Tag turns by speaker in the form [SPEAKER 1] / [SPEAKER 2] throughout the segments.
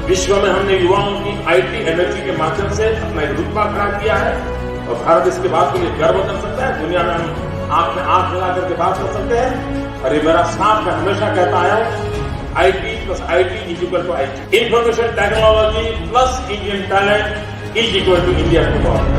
[SPEAKER 1] विश्व में हमने युवाओं की आईटी एनर्जी के माध्यम से अपना एक रुतबा खड़ा किया है और भारत इसके बात के लिए गर्व कर सकता है। दुनिया में हम आंख में आंख मिला करके बात कर सकते हैं और ये मेरा साफ मैं हमेशा कहता आया हूं, IT plus IT is equal to IT. Information technology plus Indian talent is equal to India football.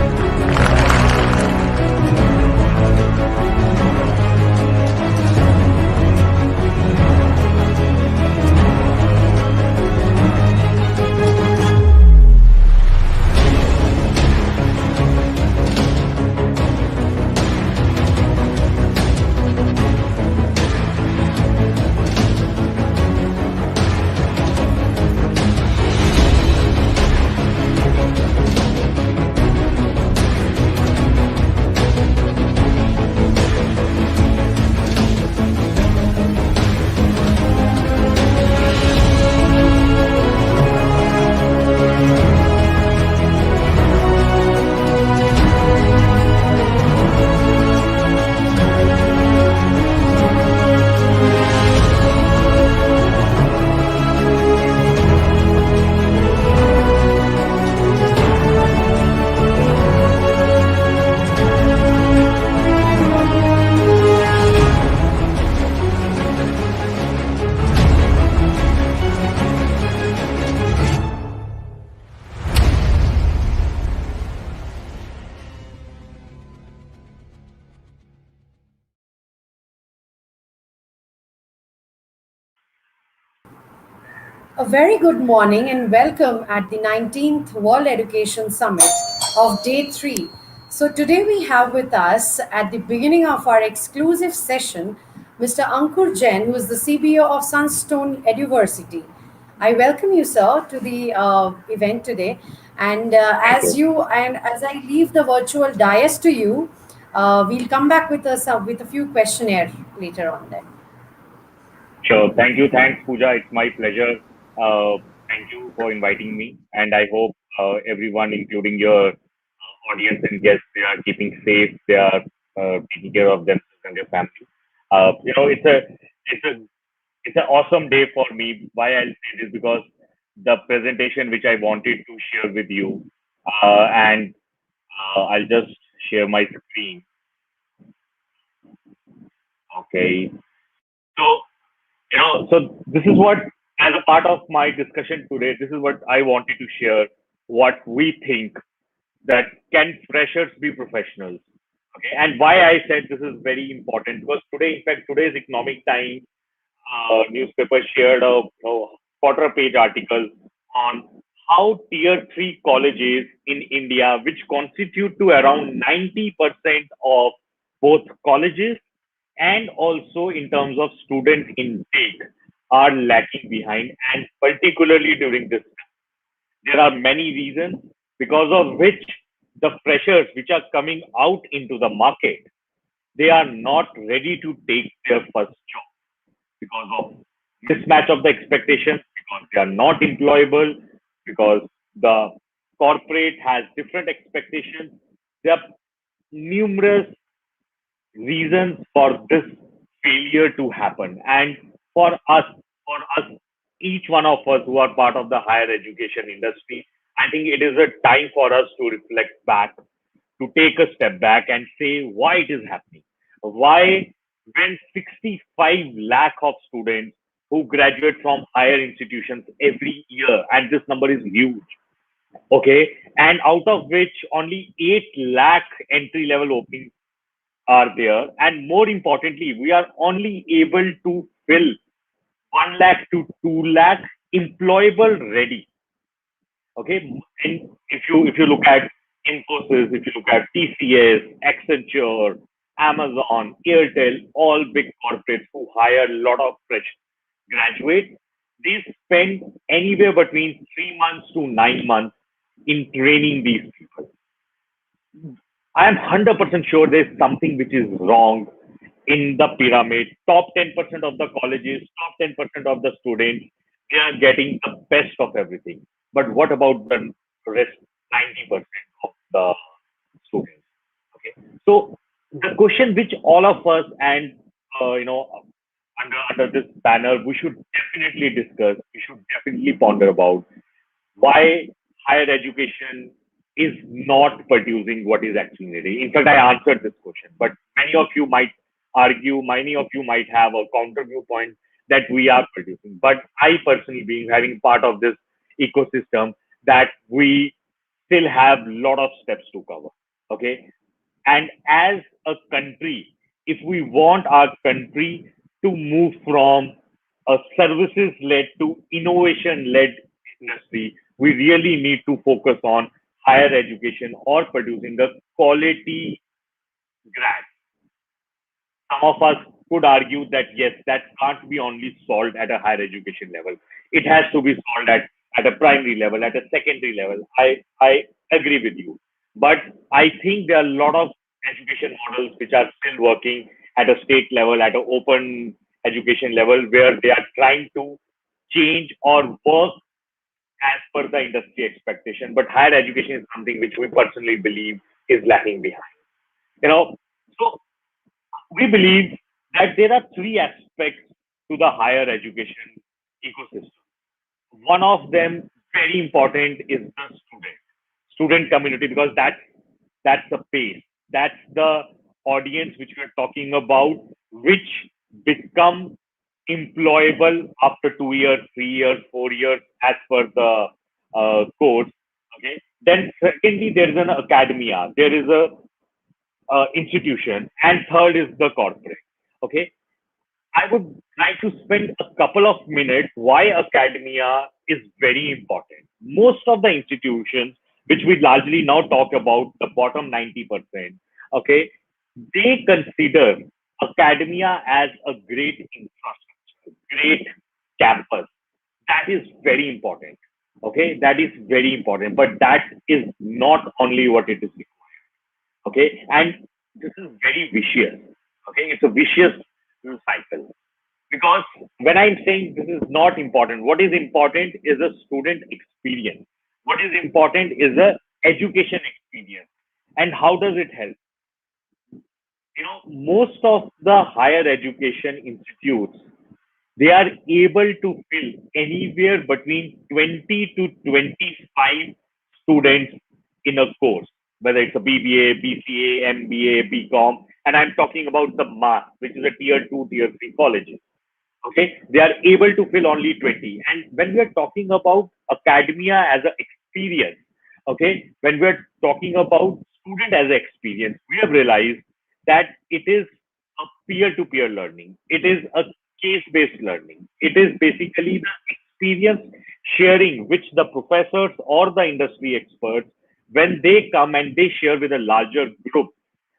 [SPEAKER 2] A very good morning and welcome at the 19th World Education Summit of Day 3. So today we have with us at the beginning of our exclusive session, Mr. Ankur Jain, who is the CBO of Sunstone Eduversity. I welcome you, sir, to the event today. And as I leave the virtual dais to you, we'll come back with a few questionnaire later on then.
[SPEAKER 3] Sure. Thank you. Thanks, Pooja. It's my pleasure. Thank you for inviting me, and I hope everyone, including your audience and guests, they are keeping safe. They are taking care of themselves and their family. It's an awesome day for me. Why I'll say this, because the presentation which I wanted to share with you, and I'll just share my screen. Okay. So this is what, as a part of my discussion today, this is what I wanted to share, what we think that can freshers be professionals. Okay. And why I said this is very important, because today, in fact, today's Economic Times newspaper shared a quarter-page article on how tier 3 colleges in India, which constitute to around 90% of both colleges and also in terms of student intake, are lacking behind, and particularly during this time. There are many reasons because of which the freshers which are coming out into the market, they are not ready to take their first job because of mismatch of the expectations, because they are not employable, because the corporate has different expectations. There are numerous reasons for this failure to happen. And for us, each one of us who are part of the higher education industry, I I think it is a time for us to reflect back, to take a step back and say why it is happening. Why, when 65 lakh of students who graduate from higher institutions every year, and this number is huge, okay, and out of which only 8 lakh entry level openings are there, and more importantly, we are only able to fill 1 lakh to 2 lakh employable ready. Okay, and if you look at Infosys, if you look at TCS, Accenture, Amazon, Airtel, all big corporates who hire a lot of fresh graduates, they spend anywhere between 3 months to 9 months in training these people. I am 100% sure there's something which is wrong in the pyramid. Top 10% of the colleges, top 10% of the students, they are getting the best of everything. But what about the rest 90% of the students? Okay. So the question which all of us and under this banner we should definitely discuss, we should definitely ponder about why higher education is not producing what is actually needed. In fact, I answered this question, but many of you might argue, many of you might have a counter viewpoint that we are producing. But I personally, being having part of this ecosystem, that we still have a lot of steps to cover. Okay. And as a country, if we want our country to move from a services led to innovation led industry, we really need to focus on higher education or producing a quality grad. Some of us could argue that yes, that can't be only solved at a higher education level. It has to be solved at a primary level, at a secondary level. I agree with you. But I think there are a lot of education models which are still working at a state level, at an open education level, where they are trying to change or work as per the industry expectation. But higher education is something which we personally believe is lagging behind. You know, so we believe that there are three aspects to the higher education ecosystem. One of them, very important, is the student community, because that's the base, that's the audience which we are talking about, which become employable after 2 years, 3 years, 4 years, as per the course. Okay. Then secondly, there is an academia, there is a institution, and third is the corporate. Okay. I would like to spend a couple of minutes why academia is very important. Most of the institutions, which we largely now talk about, the bottom 90%, okay, they consider academia as a great infrastructure, great campus. That is very important. Okay, that is very important. But that is not only what it is required. Okay, and this is very vicious. Okay, it's a vicious cycle. Because when I'm saying this is not important, what is important is a student experience. What is important is a education experience. And how does it help? Most of the higher education institutes, they are able to fill anywhere between 20 to 25 students in a course, whether it's a BBA, BCA, MBA, BCom, and I'm talking about the mass, which is a tier 2, tier 3 colleges. Okay, they are able to fill only 20. And when we are talking about academia as an experience, okay, when we are talking about student as an experience, we have realized that it is a peer-to-peer learning. It is a case-based learning. It is basically the experience sharing which the professors or the industry experts, when they come and they share with a larger group,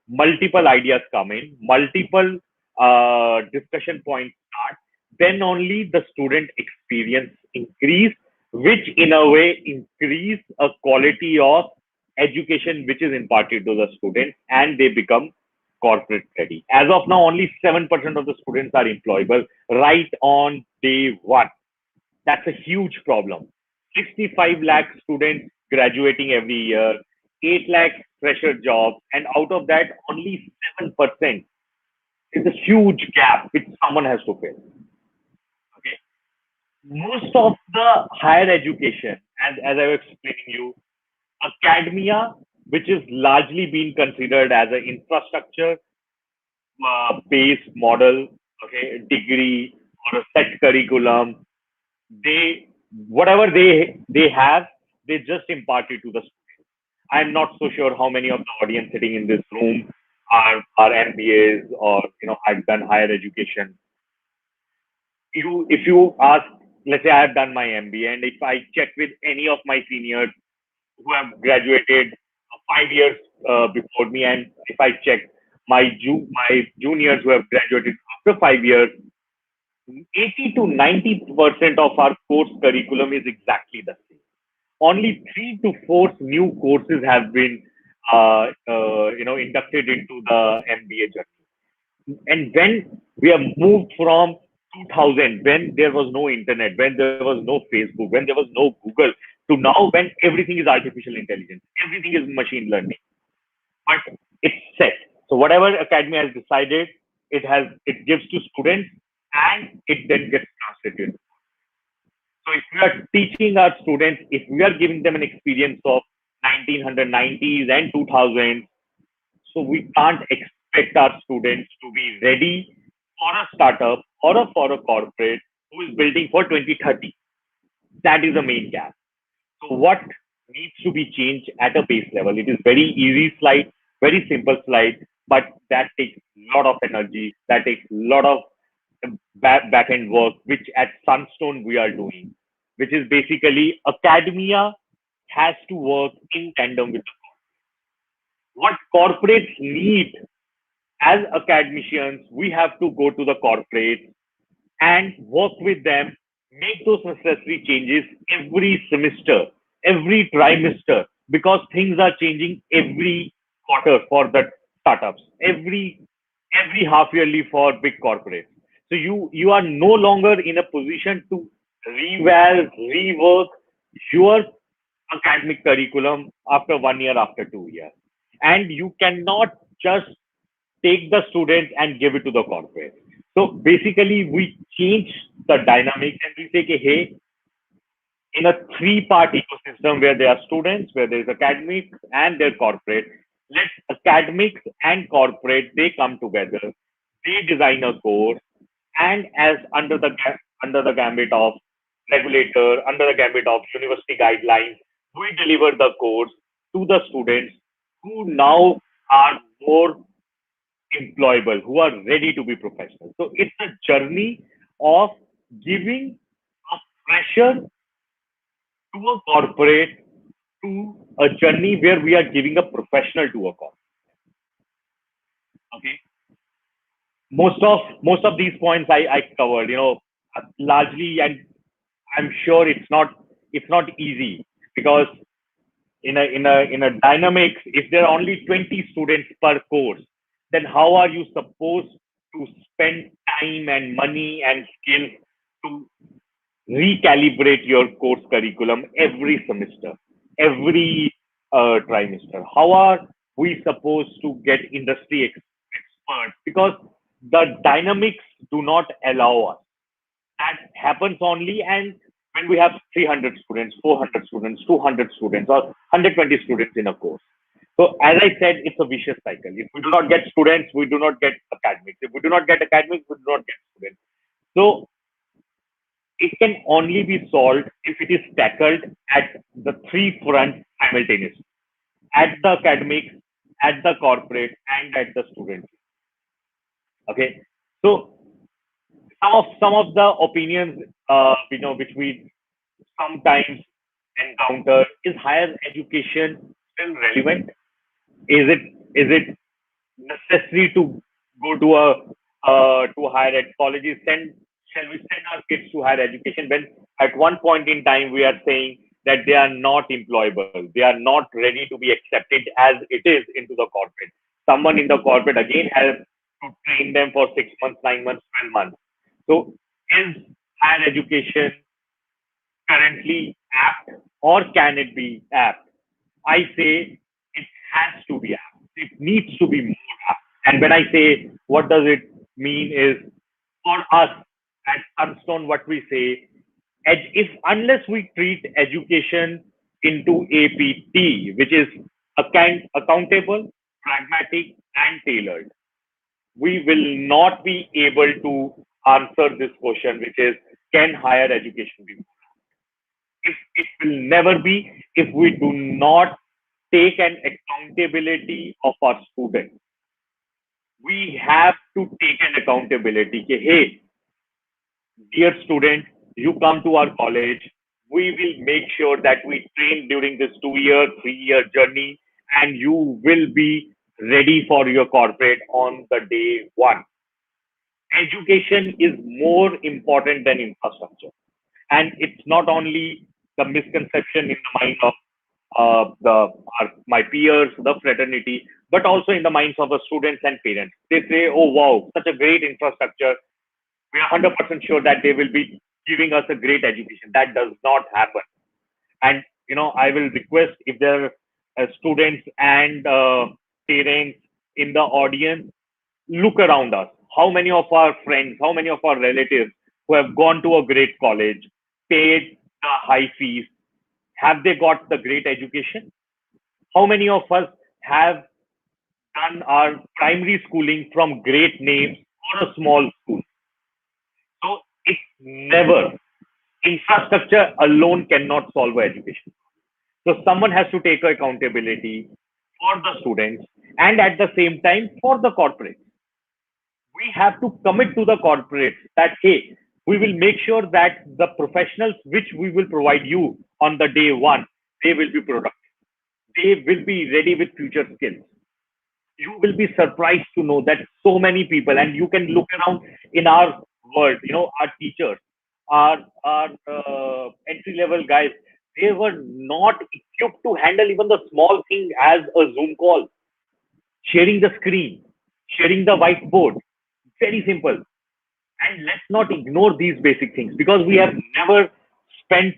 [SPEAKER 3] multiple ideas come in, multiple discussion points start, then only the student experience increase, which in a way increase a quality of education which is imparted to the student, and they become corporate ready. As of now, only 7% of the students are employable right on day one. That's a huge problem. 65 lakh students graduating every year, 8 lakh fresher jobs, and out of that, only 7% is a huge gap which someone has to fill. Okay. most of the higher education, as I was explaining you, academia, which is largely being considered as an infrastructure based model, okay, degree or a set curriculum, they whatever they have, they just impart it to the students. I'm not so sure how many of the audience sitting in this room are MBAs or I've done higher education. If you ask, let's say I've done my MBA, and if I check with any of my seniors who have graduated 5 years before me, and if I check my juniors who have graduated after 5 years, 80 to 90% of our course curriculum is exactly the same. Only 3 to 4 new courses have been inducted into the MBA journey. And when we have moved from 2000, when there was no internet, when there was no Facebook, when there was no Google, to now when everything is artificial intelligence, everything is machine learning, but it's set. So whatever academy has decided, it gives to students, and it then gets translated. So if we are teaching our students, if we are giving them an experience of 1990s and 2000s, so we can't expect our students to be ready for a startup or for a corporate who is building for 2030. That is the main gap. So what needs to be changed at a base level? It is very easy slide, very simple slide, but that takes a lot of energy. That takes a lot of back end work, which at Sunstone we are doing, which is basically academia has to work in tandem with what corporates need. As academicians, we have to go to the corporates and work with them, make those necessary changes every semester, every trimester, because things are changing every quarter for the startups, every half yearly for big corporates. So you are no longer in a position to rework your academic curriculum after 1 year, after 2 years. And you cannot just take the students and give it to the corporate. So basically, we change the dynamics and we say, hey, in a three-part ecosystem where there are students, where there is academics and their corporate, let academics and corporate, they come together, they design a course, and as under the gambit of regulator, under the gambit of university guidelines, we deliver the course to the students who now are more employable, who are ready to be professionals. So it's a journey of giving a fresher to a corporate, to a journey where we are giving a professional to a corporate. Okay. Most of these points I covered, largely, and I'm sure it's not easy, because in a dynamics, if there are only 20 students per course, then how are you supposed to spend time and money and skills to recalibrate your course curriculum every semester, every trimester? How are we supposed to get industry experts? Because the dynamics do not allow us. That happens only and when we have 300 students, 400 students, 200 students, or 120 students in a course. So as I said, it's a vicious cycle. If we do not get students, we do not get academics. If we do not get academics, we do not get students. So it can only be solved if it is tackled at the three fronts simultaneously: at the academics, at the corporate, and at the students. Okay. So some of the opinions, which we sometimes encounter, is higher education still relevant? Is it necessary to go to to higher ed colleges? Shall we send our kids to higher education when at one point in time we are saying that they are not employable, they are not ready to be accepted as it is into the corporate? Someone in the corporate again has to train them for 6 months, 9 months, 12 months. So is higher education currently apt, or can it be apt? I say it has to be apt. It needs to be more apt. And when I say what does it mean is, for us at Sunstone, what we say, if unless we treat education into APT, which is accountable, pragmatic, and tailored, we will not be able to answer this question, which is, can higher education be? If it will never be if we do not take an accountability of our students. We have to take an accountability. Hey, dear student, you come to our college. We will make sure that we train during this 2 year, 3 year journey, and you will be ready for your corporate on the day one. Education is more important than infrastructure. And it's not only the misconception in the mind of my peers, the fraternity, but also in the minds of the students and parents. They say, oh, wow, such a great infrastructure. We are 100% sure that they will be giving us a great education. That does not happen. And, I will request if there are students and parents in the audience, look around us. How many of our friends, how many of our relatives who have gone to a great college, paid the high fees, have they got the great education? How many of us have done our primary schooling from great names or a small school? So it's never, infrastructure alone cannot solve education. So someone has to take accountability for the students and at the same time for the corporates. We have to commit to the corporates that, hey, we will make sure that the professionals which we will provide you on the day one, they will be productive. They will be ready with future skills. You will be surprised to know that so many people, and you can look around in our world, our teachers, our entry level guys, they were not equipped to handle even the small thing as a Zoom call, sharing the screen, sharing the whiteboard. Very simple. And let's not ignore these basic things because we have never spent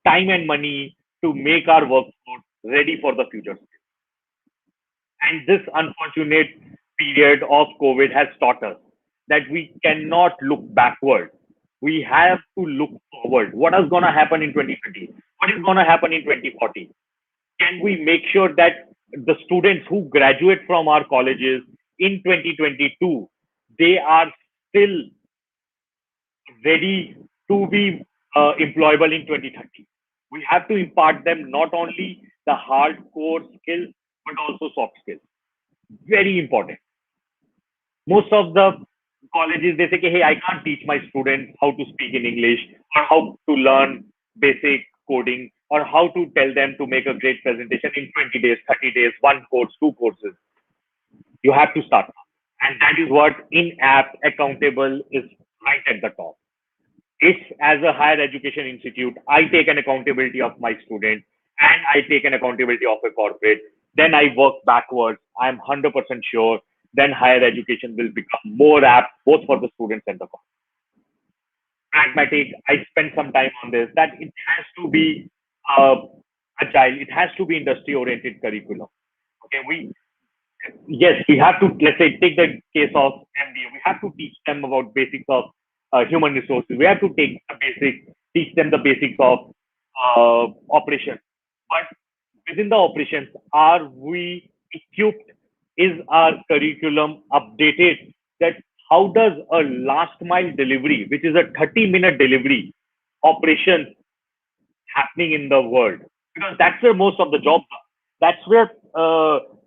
[SPEAKER 3] time and money to make our workforce ready for the future. And this unfortunate period of COVID has taught us that we cannot look backward. We have to look forward. What is going to happen in 2020? What is going to happen in 2040? Can we make sure that the students who graduate from our colleges in 2022, they are still ready to be employable in 2030? We have to impart them not only the hardcore skills, but also soft skills. Very important. Most of the colleges, they say, hey, I can't teach my students how to speak in English or how to learn basic coding or how to tell them to make a great presentation in 20 days, 30 days, one course, two courses. You have to start. And that is what in-app accountable is right at the top. If as a higher education institute, I take an accountability of my student and I take an accountability of a corporate, then I work backwards. I'm 100% sure then higher education will become more apt both for the students and the corporate. Pragmatic, I spent some time on this, that it has to be agile, it has to be industry-oriented curriculum. Okay, we have to, let's say, take the case of MBA, we have to teach them about basics of human resources. We have to teach them the basics of operations. But within the operations, are we equipped? Is our curriculum updated? That how does a last mile delivery, which is a 30-minute delivery operation happening in the world? Because that's where most of the jobs are. That's where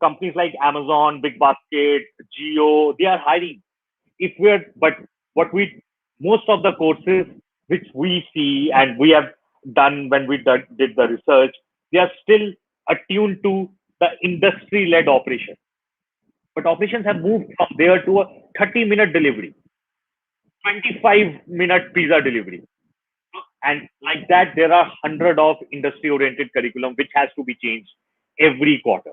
[SPEAKER 3] companies like Amazon, Big Basket, Geo, they are hiring. Most of the courses which we see and we have done when we did the research, they are still attuned to the industry-led operation. But operations have moved from there to a 30-minute delivery, 25-minute pizza delivery. And like that, there are hundreds of industry-oriented curriculum which has to be changed every quarter.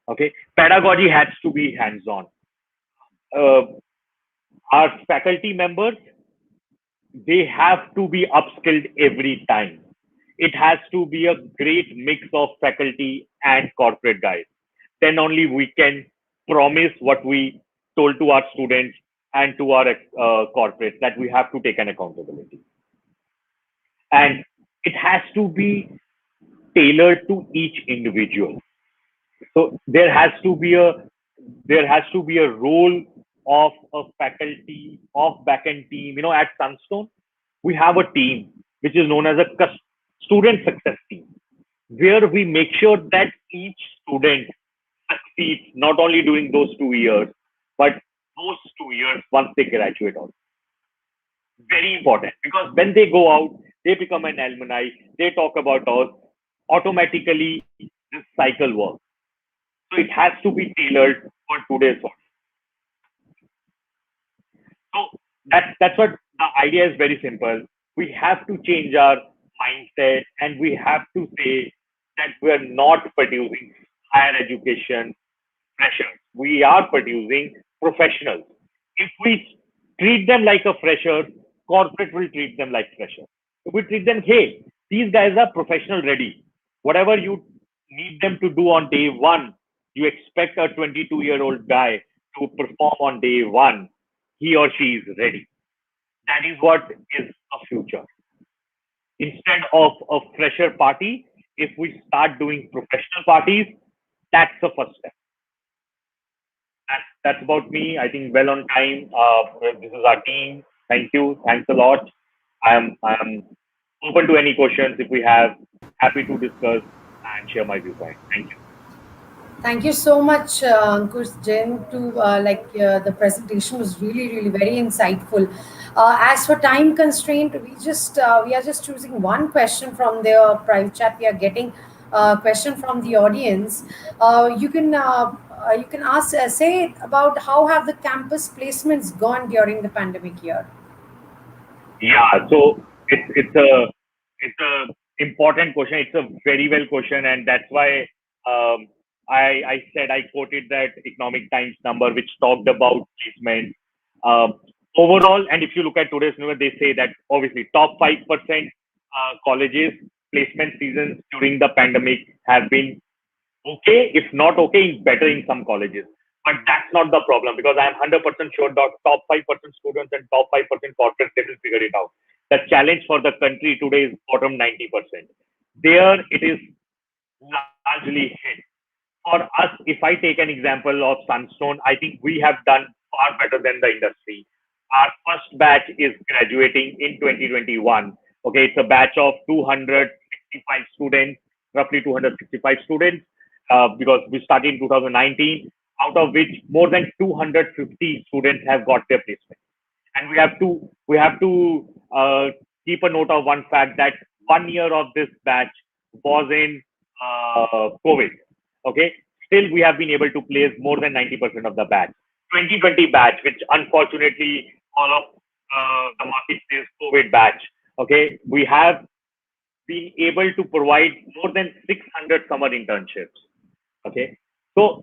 [SPEAKER 3] Okay, pedagogy has to be hands-on. Our faculty members, they have to be upskilled every time. It has to be a great mix of faculty and corporate guys. Then only we can promise what we told to our students and to our corporates, that we have to take an accountability. and it has to be tailored to each individual. So there has to be a role of a faculty of backend team. At Sunstone, we have a team which is known as a student success team, where we make sure that each student succeeds not only during those 2 years, but those 2 years once they graduate also. Very important, because when they go out, they become an alumni, they talk about us, automatically this cycle works. So it has to be tailored for today's world. So that's what the idea is. Very simple. We have to change our mindset, and we have to say that we are not producing higher education freshers. We are producing professionals. If we treat them like a fresher, corporate will treat them like freshers. If we treat them, hey, these guys are professional ready. Whatever you need them to do on day one, you expect a 22-year-old guy to perform on day one. He or she is ready. That is what is a future. Instead of a fresher party, if we start doing professional parties, that's the first step. That's about me. I think well on time. This is our team. Thank you. Thanks a lot. I'm open to any questions if we have. Happy to discuss and share my viewpoint. Thank you.
[SPEAKER 2] Thank you so much, Ankush Jain. The presentation was really very insightful. As for time constraint, we are just choosing one question from the private chat. We are getting a question from the audience. You can ask say about how have the campus placements gone during the pandemic year.
[SPEAKER 3] Yeah, so it's a important question. It's a very well question, and that's why I said I quoted that Economic Times number which talked about placement overall. And if you look at today's number, they say that obviously top 5% colleges placement seasons during the pandemic have been okay, if not okay, better in some colleges. But that's not the problem, because I'm 100% sure that top 5% students and top 5% corporates, they will figure it out. The challenge for the country today is bottom 90%. There it is largely hit. For us, if I take an example of Sunstone, I think we have done far better than the industry. Our first batch is graduating in 2021. Okay, it's a batch of 265 students, roughly 265 students, because we started in 2019, out of which more than 250 students have got their placement. And we have to keep a note of one fact, that 1 year of this batch was in COVID. Okay, still we have been able to place more than 90% of the batch. 2020 batch, which unfortunately all of the market says COVID batch. Okay, we have been able to provide more than 600 summer internships. Okay, so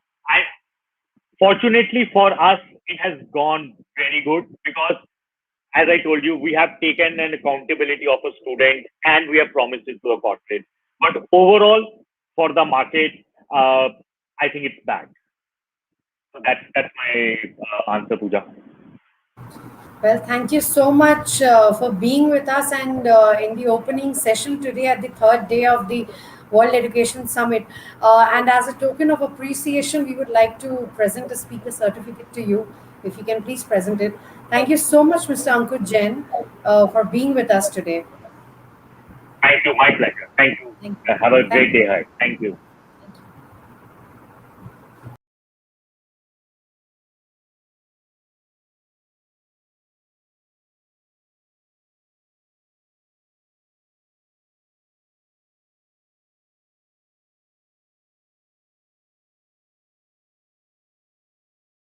[SPEAKER 3] fortunately for us, it has gone very good, because as I told you, we have taken an accountability of a student and we have promised it to a corporate. But overall, for the market, I think it's bad. So that's my answer, Pooja.
[SPEAKER 2] Well, thank you so much for being with us, and in the opening session today at the third day of the World Education Summit. And as a token of appreciation, we would like to present a speaker certificate to you. If you can please present it. Thank you so much, Mr. Ankur Jain, for being with us today.
[SPEAKER 3] Thank you. My pleasure. Thank you. Have a great day ahead. Thank you.